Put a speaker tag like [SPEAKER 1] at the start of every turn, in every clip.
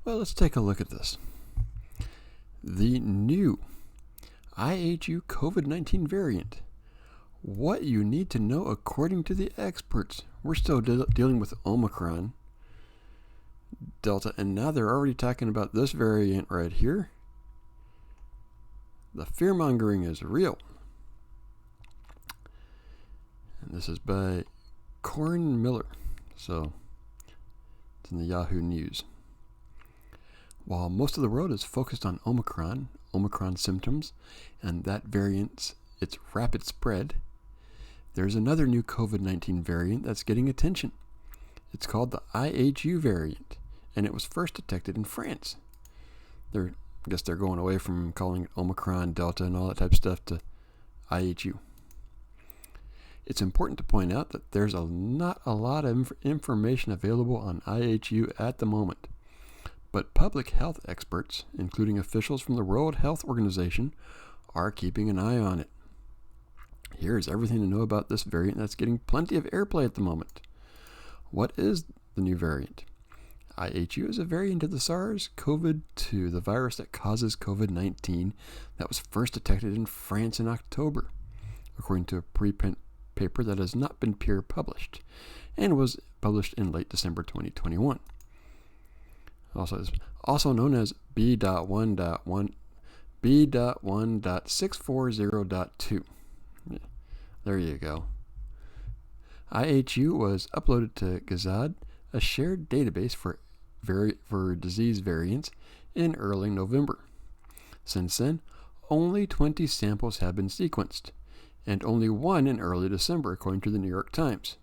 [SPEAKER 1] Well, let's take a look at this. The new Ihu COVID-19 variant. What you need to know according to the experts. We're still dealing with Omicron, Delta, and now they're already talking about this variant right here. The fear-mongering is real. And this is by Corin Miller. So, it's in the Yahoo News. While most of the world is focused on Omicron symptoms, and that variant's its rapid spread, there's another new COVID-19 variant that's getting attention. It's called the Ihu Variant, and it was first detected in France. I guess they're going away from calling it Omicron, Delta, and all that type of stuff to Ihu. It's important to point out that there's not a lot of information available on Ihu at the moment, but public health experts, including officials from the World Health Organization, are keeping an eye on it. Here's everything to know about this variant that's getting plenty of airplay at the moment. What is the new variant? Ihu is a variant of the SARS-CoV-2, the virus that causes COVID-19 that was first detected in France in October, according to a preprint paper that has not been peer published and was published in late December 2021. Also known as B.1.640.2. There you go. Ihu was uploaded to Gazad, a shared database for disease variants, in early November. Since then, only 20 samples have been sequenced, and only one in early December, according to the New York Times.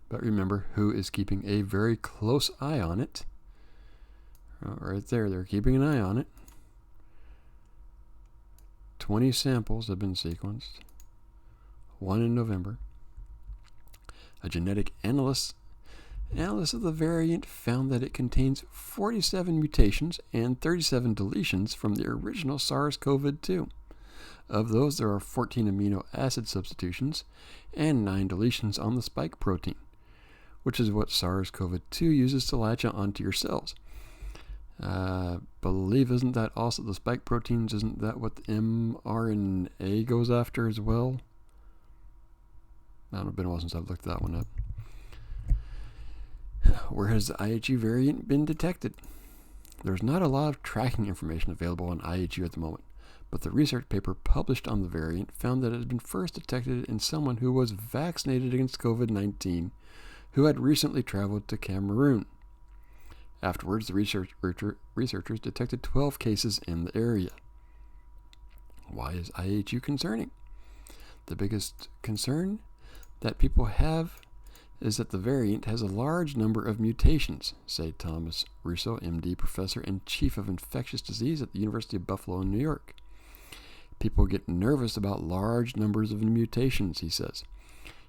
[SPEAKER 1] But remember who is keeping a very close eye on it. Right there, they're keeping an eye on it. 20 samples have been sequenced. One in November. A genetic analyst of the variant found that it contains 47 mutations and 37 deletions from the original SARS-CoV-2. Of those, there are 14 amino acid substitutions and 9 deletions on the spike protein, which is what SARS-CoV-2 uses to latch onto your cells. Believe, isn't that also the spike proteins? Isn't that what the mRNA goes after as well? I don't know, been a while since I've looked that one up. Where has the Ihu variant been detected? There's not a lot of tracking information available on Ihu at the moment, but the research paper published on the variant found that it had been first detected in someone who was vaccinated against COVID-19 who had recently traveled to Cameroon. Afterwards, the researchers detected 12 cases in the area. Why is Ihu concerning? The biggest concern that people have is that the variant has a large number of mutations, say Thomas Russo, MD, professor and chief of infectious disease at the University of Buffalo in New York. People get nervous about large numbers of mutations, he says.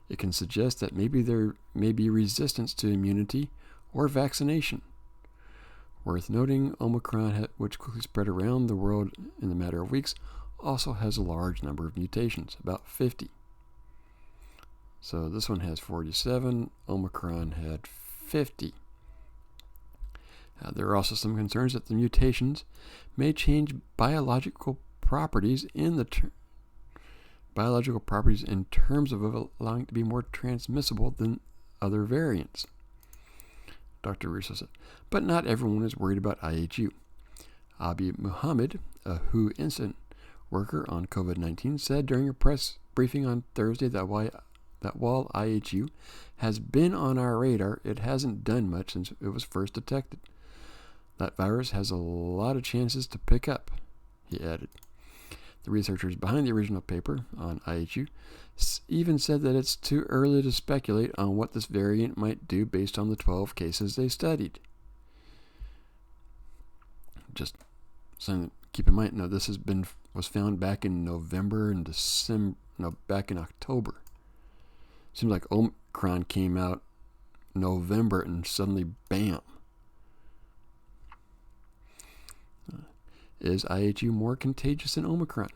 [SPEAKER 1] It can suggest that maybe there may be resistance to immunity or vaccination. Worth noting, Omicron, which quickly spread around the world in a matter of weeks, also has a large number of mutations, about 50. So this one has 47, Omicron had 50. There are also some concerns that the mutations may change biological properties in terms of allowing it to be more transmissible than other variants. Dr. Russo said, but not everyone is worried about Ihu. Abi Muhammad, a WHO incident worker on COVID-19, said during a press briefing on Thursday that while Ihu has been on our radar, it hasn't done much since it was first detected. That virus has a lot of chances to pick up, he added. The researchers behind the original paper on Ihu even said that it's too early to speculate on what this variant might do based on the 12 cases they studied. Just something to keep in mind. Now, this was found back in November and back in October. Seems like Omicron came out November and suddenly, bam. Is Ihu more contagious than Omicron?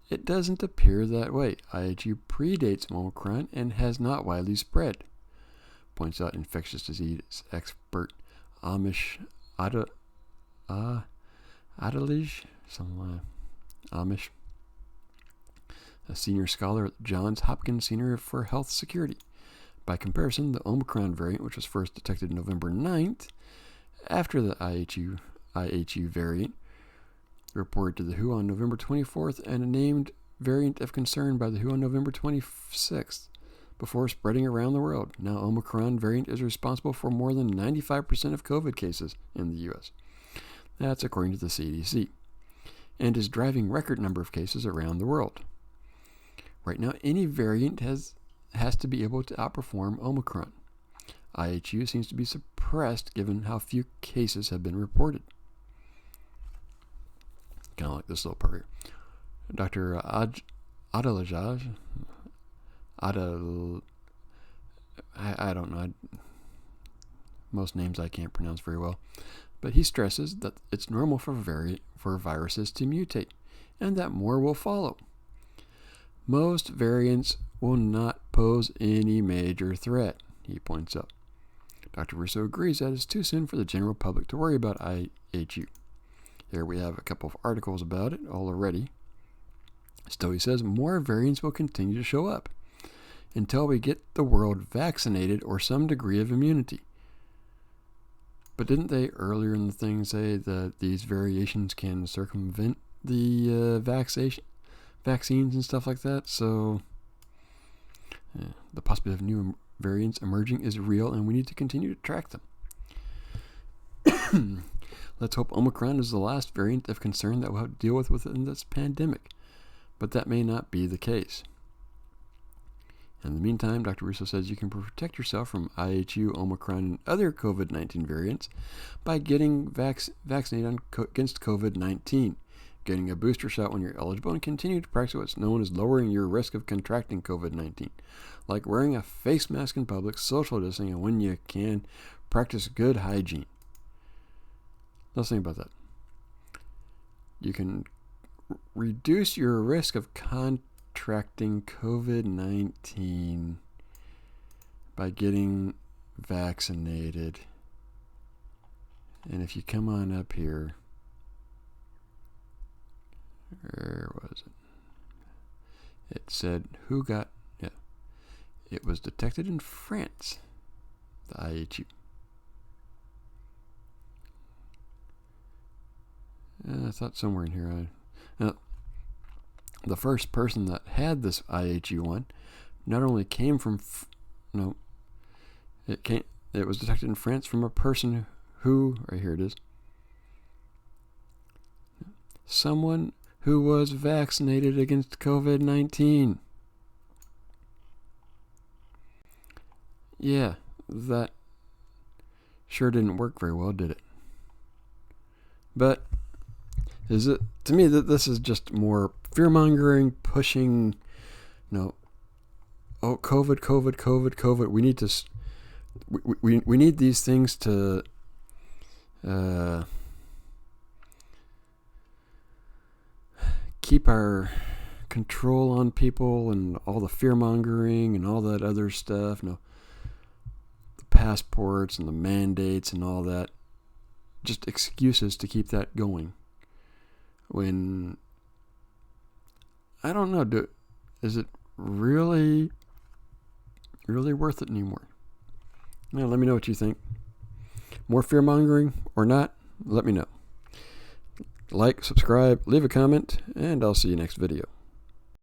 [SPEAKER 1] It doesn't appear that way. Ihu predates Omicron and has not widely spread, points out infectious disease expert Amish Adelig, some Amish, a senior scholar at Johns Hopkins Center for Health Security. By comparison, the Omicron variant, which was first detected November 9th, after the Ihu variant, reported to the WHO on November 24th and a named variant of concern by the WHO on November 26th, before spreading around the world. Now, Omicron variant is responsible for more than 95% of COVID cases in the U.S. That's according to the CDC, and is driving record number of cases around the world. Right now, any variant has to be able to outperform Omicron. Ihu seems to be suppressed given how few cases have been reported. Kind of like this little part here. Dr. Adelajaj, I don't know. Most names I can't pronounce very well. But he stresses that it's normal for viruses to mutate, and that more will follow. Most variants will not pose any major threat, he points out. Dr. Russo agrees that it's too soon for the general public to worry about Ihu. Here we have a couple of articles about it already. Still, he says more variants will continue to show up until we get the world vaccinated or some degree of immunity. But didn't they earlier in the thing say that these variations can circumvent the vaccines and stuff like that? So the possibility of new variants emerging is real, and we need to continue to track them. Let's hope Omicron is the last variant of concern that we'll have to deal with within this pandemic, but that may not be the case. In the meantime, Dr. Russo says you can protect yourself from Ihu, Omicron, and other COVID-19 variants by getting vaccinated against COVID-19, getting a booster shot when you're eligible, and continue to practice what's known as lowering your risk of contracting COVID-19, like wearing a face mask in public, social distancing, and when you can, practice good hygiene. Let's think about that. You can reduce your risk of contracting COVID-19 by getting vaccinated. And if you come on up here, where was it? It said it was detected in France, the Ihu. I thought somewhere in here the first person that had this Ihu one not only came from it was detected in France from a person who, right here it is, someone who was vaccinated against COVID-19. Yeah, that sure didn't work very well, did it? But is it, to me, that this is just more fear-mongering, pushing, COVID. We need to, we need these things to keep our control on people, and all the fear-mongering and all that other stuff, the passports and the mandates and all that, just excuses to keep that going. When, I don't know, is it really worth it anymore? Now, let me know what you think. More fear-mongering or not? Let me know. Like, subscribe, leave a comment, and I'll see you next video.